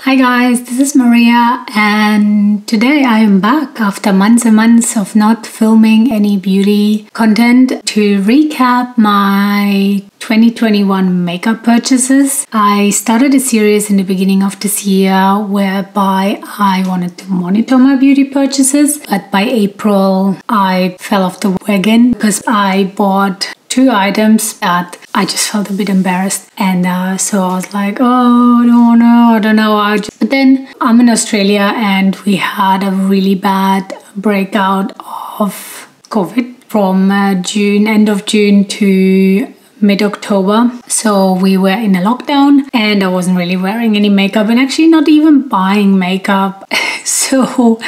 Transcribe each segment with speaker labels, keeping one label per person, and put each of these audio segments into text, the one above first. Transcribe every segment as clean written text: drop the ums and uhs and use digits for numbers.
Speaker 1: Hi guys, this is Maria and today I am back after months and months of not filming any beauty content to recap my 2021 makeup purchases. I started a series in the beginning of this year whereby I wanted to monitor my beauty purchases, but by April I fell off the wagon because I bought 2 items that I just felt a bit embarrassed, and so I was like, oh, I don't know. But then I'm in Australia and we had a really bad breakout of COVID from end of June to mid-October. So we were in a lockdown and I wasn't really wearing any makeup and actually not even buying makeup. So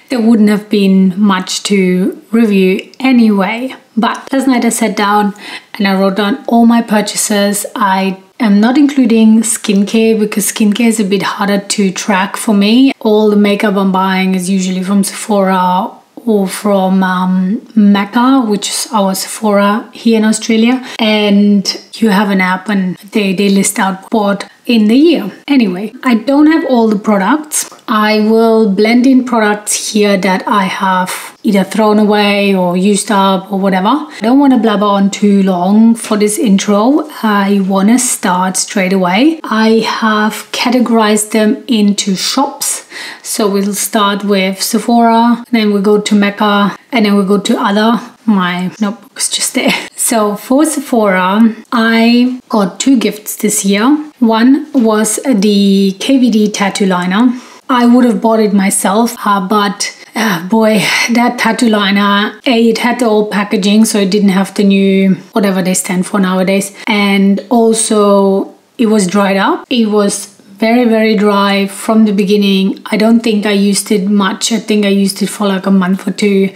Speaker 1: there wouldn't have been much to review anyway. But last night I sat down and I wrote down all my purchases. I am not including skincare because skincare is a bit harder to track for me. All the makeup I'm buying is usually from Sephora or from Mecca, which is our Sephora here in Australia. And you have an app and they list out what in the year. Anyway, I don't have all the products. I will blend in products here that I have either thrown away or used up or whatever. I don't want to blabber on too long for this intro. I want to start straight away. I have categorized them into shops. So we'll start with Sephora, then we go to Mecca, and then we go to other. My notebook is just there. So for Sephora, I got 2 gifts this year. One was the KVD tattoo liner. I would have bought it myself, but boy, that tattoo liner, it had the old packaging, so it didn't have the new, whatever they stand for nowadays. And also, it was dried up. It was very, very dry from the beginning. I don't think I used it much. I think I used it for like a month or 2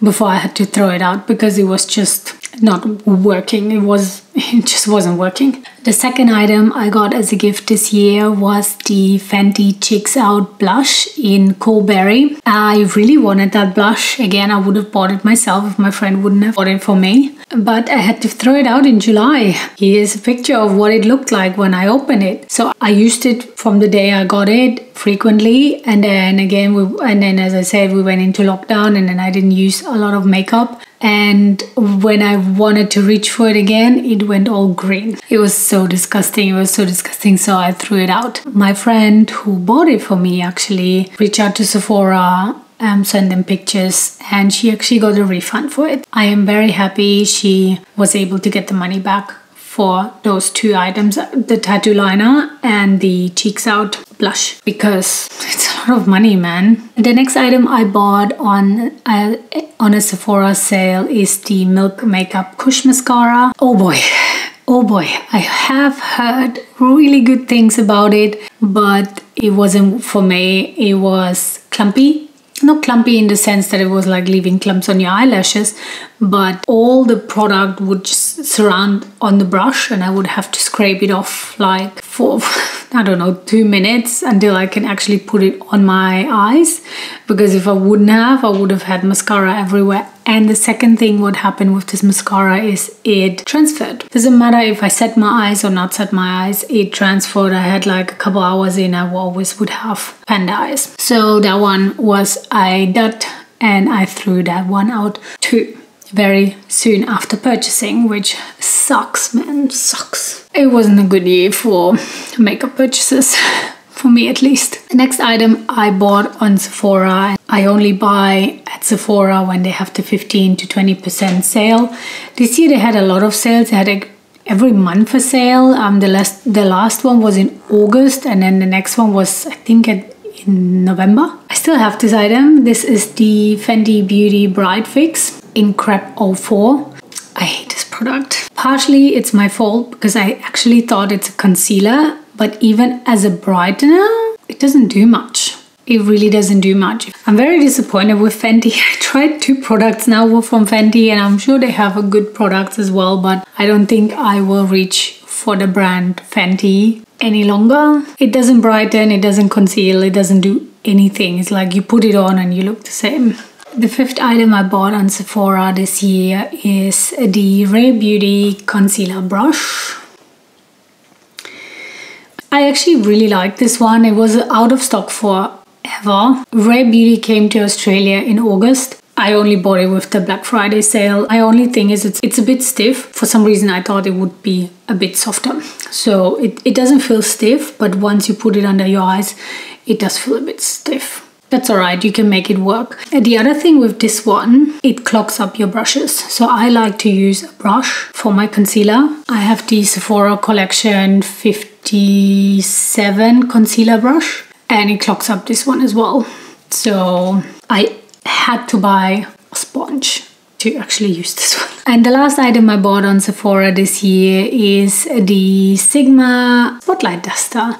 Speaker 1: before I had to throw it out because it was just not working. It just wasn't working. The second item I got as a gift this year was the Fenty Cheeks Out blush in Coolberry. I really wanted that blush. Again, I would have bought it myself if my friend wouldn't have bought it for me. But I had to throw it out in July. Here's a picture of what it looked like when I opened it. So I used it from the day I got it frequently, and then again, as I said, we went into lockdown, and then I didn't use a lot of makeup. And when I wanted to reach for it again, it went all green. It was so disgusting. So I threw it out. My friend who bought it for me actually reached out to Sephora, sent them pictures, and she actually got a refund for it. I am very happy she was able to get the money back for those 2 items, the tattoo liner and the Cheeks Out blush, because it's a lot of money, man. The next item I bought on a Sephora sale is the Milk Makeup Kush Mascara. Oh boy, I have heard really good things about it, but it wasn't for me. It was clumpy. Not clumpy in the sense that it was like leaving clumps on your eyelashes, but all the product would just surround on the brush and I would have to scrape it off like for, I don't know, 2 minutes until I can actually put it on my eyes, because if I wouldn't have, I would have had mascara everywhere. And the second thing what happened with this mascara is it transferred. Doesn't matter if I set my eyes or not set my eyes, it transferred. I had like a couple hours in, I always would have panda eyes. So that one was I did, and I threw that one out too very soon after purchasing, which sucks, man, sucks. It wasn't a good year for makeup purchases. For me at least. The next item I bought on Sephora. I only buy at Sephora when they have the 15 to 20% sale. This year they had a lot of sales. They had every month a sale. The last one was in August, and then the next one was, I think, in November. I still have this item. This is the Fenty Beauty Bright Fix in Crepe 04. I hate this product. Partially it's my fault because I actually thought it's a concealer, but even as a brightener, it doesn't do much. It really doesn't do much. I'm very disappointed with Fenty. I tried 2 products now from Fenty, and I'm sure they have a good products as well, but I don't think I will reach for the brand Fenty any longer. It doesn't brighten, it doesn't conceal, it doesn't do anything. It's like you put it on and you look the same. The 5th item I bought on Sephora this year is the Rare Beauty Concealer Brush. I actually really like this one. It was out of stock forever. Rare Beauty came to Australia in August. I only bought it with the Black Friday sale. My only thing is it's a bit stiff. For some reason I thought it would be a bit softer. So it doesn't feel stiff, but once you put it under your eyes, it does feel a bit stiff. That's alright, you can make it work. And the other thing with this one, it clogs up your brushes. So I like to use a brush for my concealer. I have the Sephora Collection 57 concealer brush, and it clogs up this one as well. So I had to buy a sponge to actually use this one. And the last item I bought on Sephora this year is the Sigma Spotlight Duster.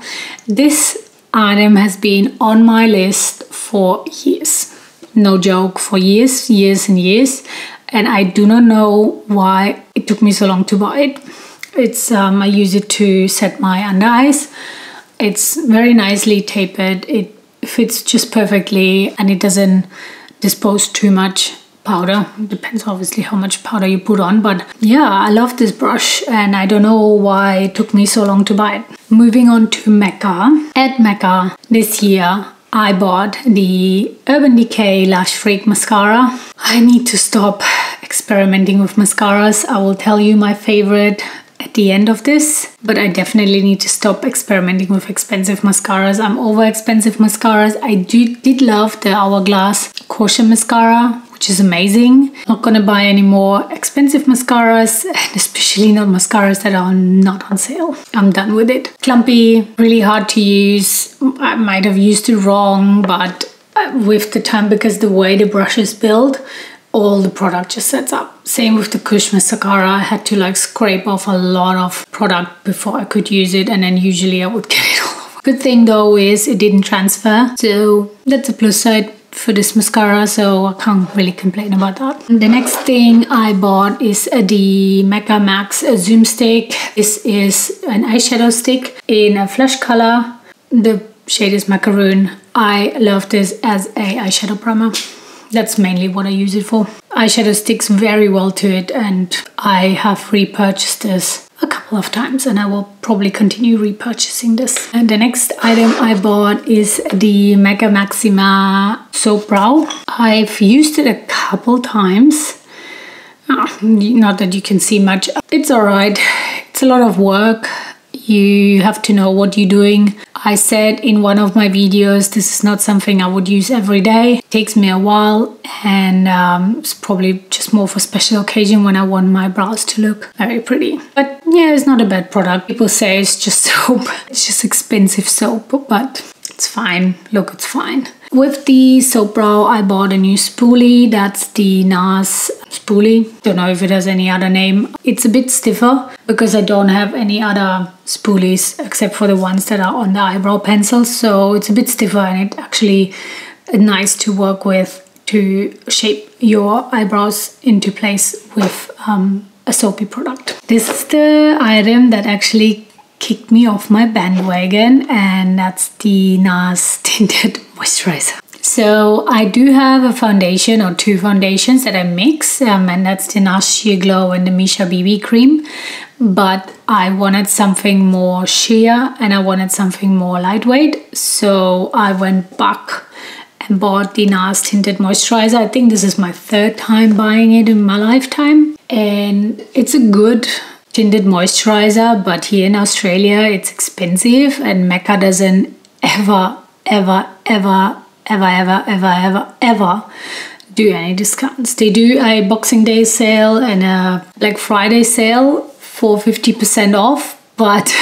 Speaker 1: This item has been on my list for years. No joke, for years and years. And I do not know why it took me so long to buy it. It's I use it to set my under eyes. It's very nicely tapered. It fits just perfectly and it doesn't dispose too much powder. Depends obviously how much powder you put on, but yeah, I love this brush and I don't know why it took me so long to buy it. Moving on to Mecca. At Mecca this year I bought the Urban Decay Lash Freak mascara. I need to stop experimenting with mascaras. I will tell you my favorite at the end of this, but I definitely need to stop experimenting with expensive mascaras. I'm over expensive mascaras. I did love the Hourglass Caution mascara, which is amazing. Not gonna buy any more expensive mascaras, and especially not mascaras that are not on sale. I'm done with it. Clumpy, really hard to use. I might have used it wrong, but with the time, because the way the brush is built, all the product just sets up. Same with the Kush mascara. I had to like scrape off a lot of product before I could use it, and then usually I would get it all over. Good thing though is it didn't transfer, so that's a plus side for this mascara, so I can't really complain about that. The next thing I bought is the Mecca Max Zoom Stick. This is an eyeshadow stick in a flesh color. The shade is Macaroon. I love this as a eyeshadow primer. That's mainly what I use it for. Eyeshadow sticks very well to it, and I have repurchased this a couple of times and I will probably continue repurchasing this. And the next item I bought is the Mega Maxima Soap Brow. I've used it a couple times. Not that you can see much. It's alright. It's a lot of work. You have to know what you're doing. I said in one of my videos, this is not something I would use every day. It takes me a while, and it's probably just more for special occasion when I want my brows to look very pretty. But yeah, it's not a bad product. People say it's just soap. It's just expensive soap, but it's fine. Look, it's fine. With the soap brow, I bought a new spoolie. That's the NARS spoolie. Don't know if it has any other name. It's a bit stiffer because I don't have any other spoolies except for the ones that are on the eyebrow pencils. So it's a bit stiffer, and it actually is nice to work with to shape your eyebrows into place with a soapy product. This is the item that actually kicked me off my bandwagon, and that's the NARS Tinted Moisturizer. So I do have a foundation or two foundations that I mix, and that's the NARS Sheer Glow and the Misha BB Cream. But I wanted something more sheer and I wanted something more lightweight. So I went back and bought the NARS Tinted Moisturizer. I think this is my third time buying it in my lifetime. And it's a good tinted moisturizer, but here in Australia it's expensive, and Mecca doesn't ever do any discounts. They do a Boxing Day sale and a Black Friday sale for 50% off, but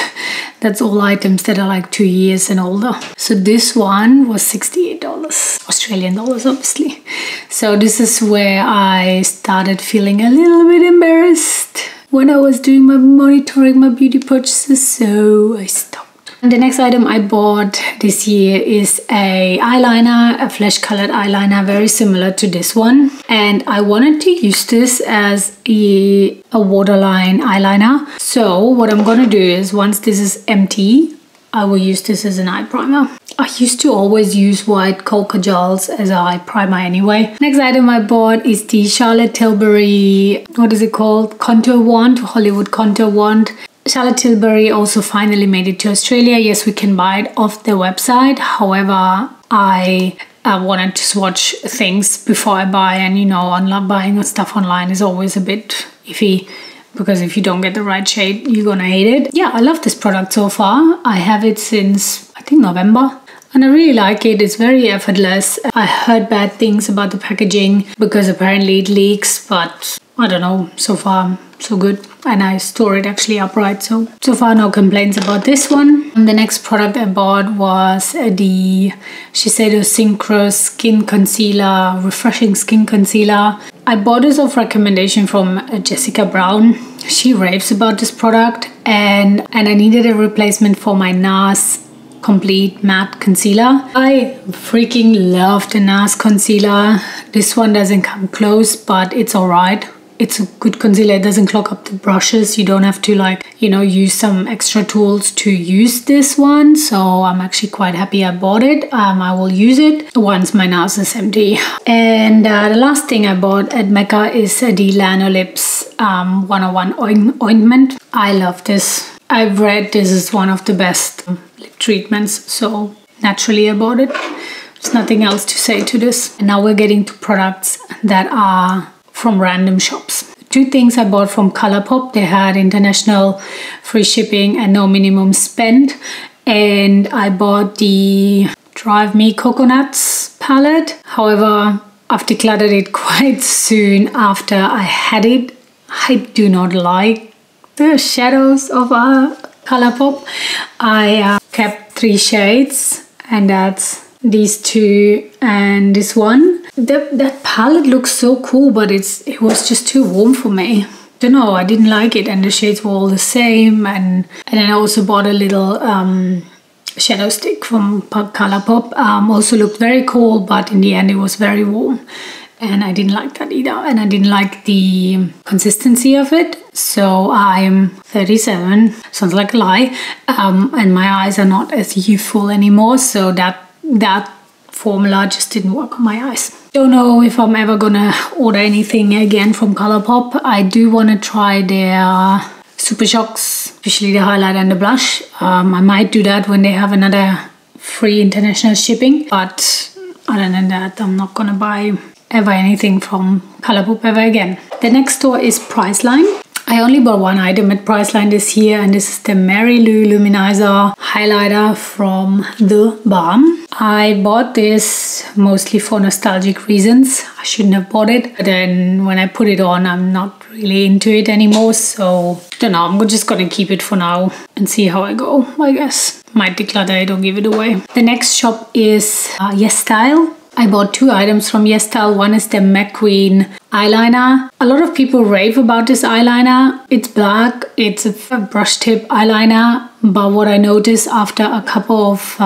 Speaker 1: that's all items that are like 2 years and older. So this one was $68, Australian dollars obviously. So this is where I started feeling a little bit embarrassed when I was doing my monitoring my beauty purchases, so I stopped. And the next item I bought this year is a eyeliner, a flesh colored eyeliner, very similar to this one. And I wanted to use this as a waterline eyeliner. So what I'm gonna do is, once this is empty, I will use this as an eye primer. I used to always use white Cocoa gels as an eye primer anyway. Next item I bought is the Charlotte Tilbury, what is it called? Contour Wand, Hollywood Contour Wand. Charlotte Tilbury also finally made it to Australia. Yes, we can buy it off their website. However, I wanted to swatch things before I buy, and you know, online buying stuff online is always a bit iffy because if you don't get the right shade, you're gonna hate it. Yeah, I love this product so far. I have it since I think November. And I really like it. It's very effortless. I heard bad things about the packaging because apparently it leaks, but I don't know, so far so good. And I store it actually upright, so far no complaints about this one. And the next product I bought was the Shiseido Synchro Skin Concealer, Refreshing Skin Concealer. I bought this off recommendation from Jessica Brown. She raves about this product, and I needed a replacement for my NARS Complete Matte Concealer. I freaking love the NARS concealer. This one doesn't come close, but it's alright. It's a good concealer. It doesn't clog up the brushes. You don't have to, like, you know, use some extra tools to use this one. So I'm actually quite happy I bought it. I will use it once my NARS is empty. And the last thing I bought at Mecca is the Lanolips 101 ointment. I love this. I've read this is one of the best lip treatments, so naturally I bought it. There's nothing else to say to this. And now we're getting to products that are from random shops. Two things I bought from Colourpop. They had international free shipping and no minimum spend. And I bought the Drive Me Coconuts palette. However, I've decluttered it quite soon after I had it. I do not like the shadows of Colourpop. I kept 3 shades, and that's these 2 and this one. That palette looks so cool, but it was just too warm for me. Don't know, I didn't like it, and the shades were all the same. And then I also bought a little shadow stick from Colourpop. Also looked very cool, but in the end it was very warm. And I didn't like that either. And I didn't like the consistency of it. So I'm 37, sounds like a lie. And my eyes are not as youthful anymore. So that formula just didn't work on my eyes. Don't know if I'm ever gonna order anything again from Colourpop. I do want to try their Super Shocks, especially the highlighter and the blush. I might do that when they have another free international shipping. But other than that, I'm not gonna buy ever anything from Colourpop ever again. The next store is Priceline. I only bought one item at Priceline this year, and this is the Mary Lou Luminizer highlighter from The Balm. I bought this mostly for nostalgic reasons. I shouldn't have bought it, but then when I put it on, I'm not really into it anymore. So I don't know, I'm just gonna keep it for now and see how I go, I guess. Might declutter it or give it away. The next shop is Yes Style. I bought 2 items from Yes Style. One is the McQueen eyeliner. A lot of people rave about this eyeliner. It's black, it's a brush tip eyeliner, but what I noticed after a couple of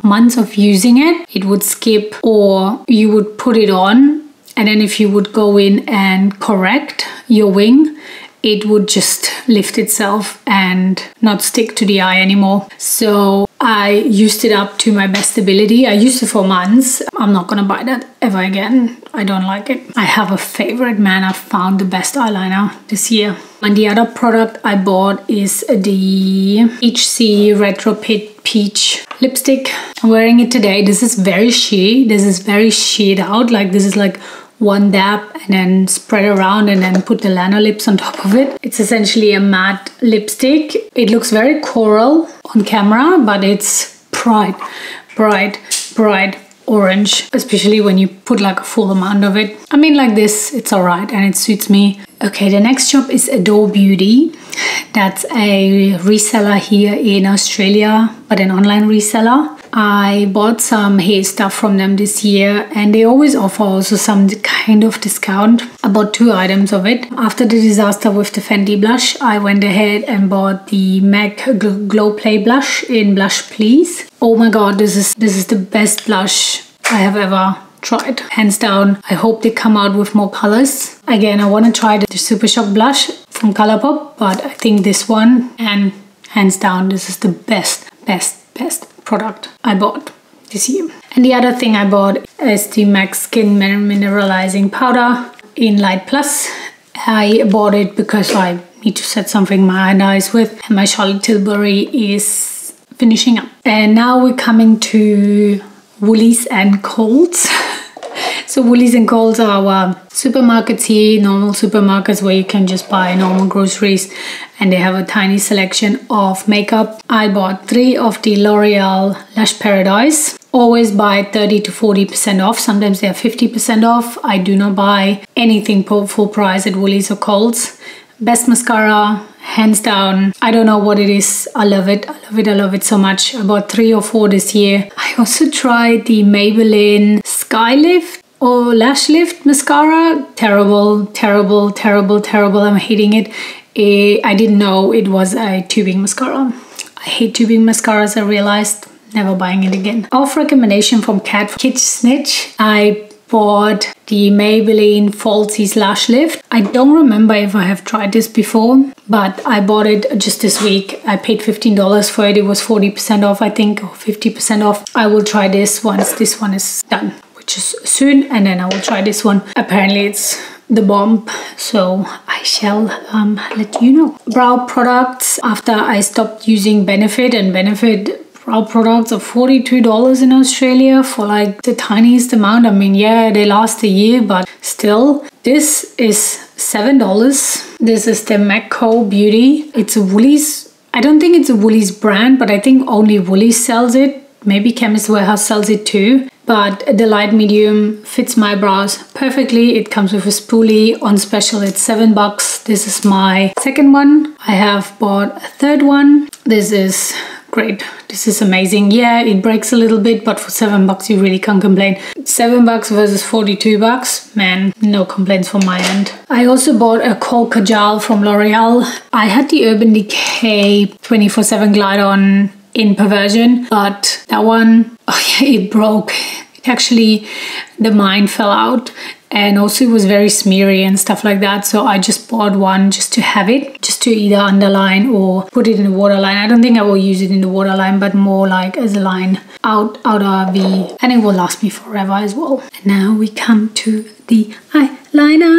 Speaker 1: months of using it, it would skip, or you would put it on, and then if you would go in and correct your wing, it would just lift itself and not stick to the eye anymore. So I used it up to my best ability. I used it for months. I'm not gonna buy that ever again. I don't like it. I have a favorite, man. I found the best eyeliner this year. And the other product I bought is the HC Retro Peach lipstick. I'm wearing it today. This is very sheer. This is very sheered out. Like, this is like one dab and then spread around and then put the Lanolips on top of it. It's essentially a matte lipstick. It looks very coral on camera, but it's bright orange, especially when you put like a full amount of it. I mean, like this, it's alright and it suits me. Okay, the next shop is Adore Beauty. That's a reseller here in Australia, but an online reseller. I bought some hair stuff from them this year, and they always offer also some kind of discount. I bought 2 items of it. After the disaster with the Fenty blush, I went ahead and bought the MAC Glow Play blush in Blush Please. Oh my god, this is the best blush I have ever tried, hands down. I hope they come out with more colors. Again, I want to try the Super Shock blush from Colourpop, but I think this one, and hands down, this is the best product I bought this year. And the other thing I bought is the MAC Skin Mineralizing Powder in Light Plus. I bought it because I need to set something my under eyes with. And my Charlotte Tilbury is finishing up. And now we're coming to Woolies and Coles. So Woolies and Coles are our supermarkets here, normal supermarkets where you can just buy normal groceries, and they have a tiny selection of makeup. I bought 3 of the L'Oreal Lash Paradise. Always buy 30 to 40% off. Sometimes they are 50% off. I do not buy anything full price at Woolies or Coles. Best mascara, hands down. I don't know what it is. I love it. I love it. I love it so much. I bought 3 or 4 this year. I also tried the Maybelline Skylift or Lash Lift mascara. Terrible, terrible, terrible, terrible. I'm hating it. I didn't know it was a tubing mascara. I hate tubing mascaras, I realized. Never buying it again. Off recommendation from Kat Snitch, I bought the Maybelline Falsies Lash Lift. I don't remember if I have tried this before, but I bought it just this week. I paid $15 for it. It was 40% off, I think, or 50% off. I will try this once this one is done, which is soon, and then I will try this one. Apparently it's the bomb, so I shall let you know. Brow products, after I stopped using Benefit, and Benefit brow products are $42 in Australia for like the tiniest amount. I mean, yeah, they last a year, but still. This is $7. This is the McCo Beauty. It's a Woolies. I don't think it's a Woolies brand, but I think only Woolies sells it. Maybe Chemist Warehouse sells it too. But the light medium fits my brows perfectly. It comes with a spoolie. On special it's $7. This is my second one. I have bought a third one. This is great. This is amazing. Yeah, it breaks a little bit, but for $7 you really can't complain. $7 versus $42. Man, no complaints from my end. I also bought a Kohl Kajal from L'Oreal. I had the Urban Decay 24/7 Glide On in Perversion, but that one, oh yeah, it broke. Actually, the mine fell out, and also it was very smeary and stuff like that, so I just bought one just to have it, just to either underline or put it in the waterline. I don't think I will use it in the waterline, but more like as a line outer V, and it will last me forever as well. And now we come to the eyeliner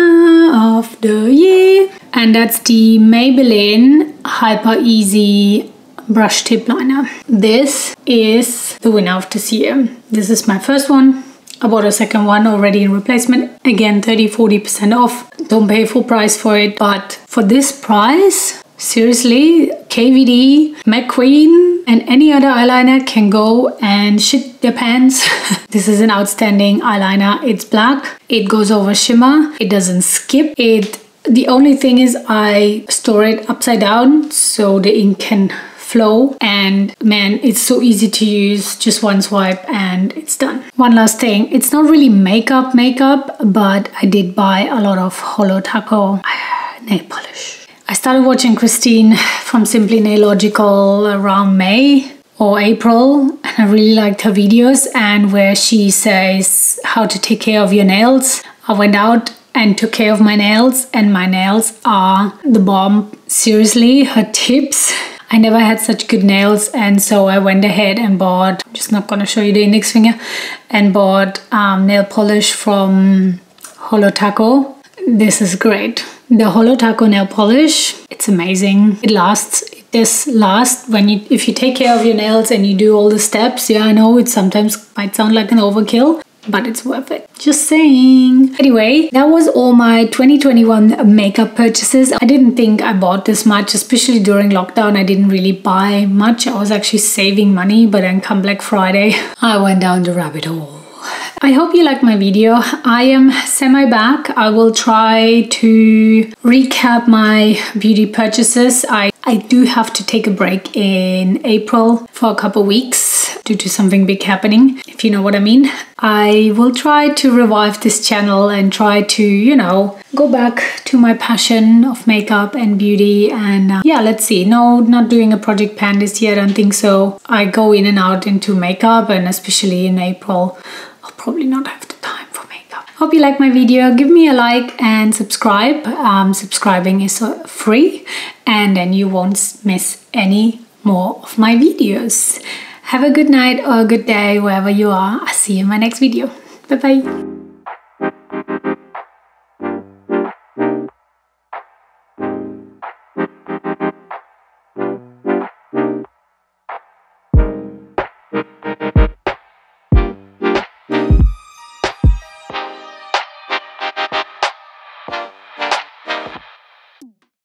Speaker 1: of the year, and that's the Maybelline Hyper Easy brush tip liner. This is the winner of this year. This is my first one. I bought a second one already in replacement. Again, 30-40% off. Don't pay full price for it, but for this price, seriously, KVD, McQueen, and any other eyeliner can go and shit their pants. This is an outstanding eyeliner. It's black. It goes over shimmer. It doesn't skip. The only thing is I store it upside down so the ink can flow, and man, it's so easy to use. Just one swipe and it's done. One last thing, it's not really makeup, but I did buy a lot of Holo Taco nail polish. I started watching Christine from Simply Nailogical around May or April, and I really liked her videos, and where she says how to take care of your nails. I went out and took care of my nails, and my nails are the bomb. Seriously, her tips. I never had such good nails, and so I went ahead and bought, I'm just not gonna show you the index finger, and bought nail polish from Holo Taco. This is great. The Holo Taco nail polish, it's amazing. It lasts. It does last if you take care of your nails and you do all the steps. Yeah, I know it sometimes might sound like an overkill, but it's worth it. Just saying. Anyway, that was all my 2021 makeup purchases. I didn't think I bought this much, especially during lockdown. I didn't really buy much. I was actually saving money, but then come Black Friday, I went down the rabbit hole. I hope you liked my video. I am semi-back. I will try to recap my beauty purchases. I do have to take a break in April for a couple weeks due to something big happening, if you know what I mean. I will try to revive this channel and try to, you know, go back to my passion of makeup and beauty, and yeah, let's see. No, not doing a project pan this year, I don't think so. I go in and out into makeup, and especially in April, I'll probably not have the time for makeup. Hope you like my video. Give me a like and subscribe. Subscribing is free, and then you won't miss any more of my videos. Have a good night or a good day wherever you are. I'll see you in my next video. Bye bye.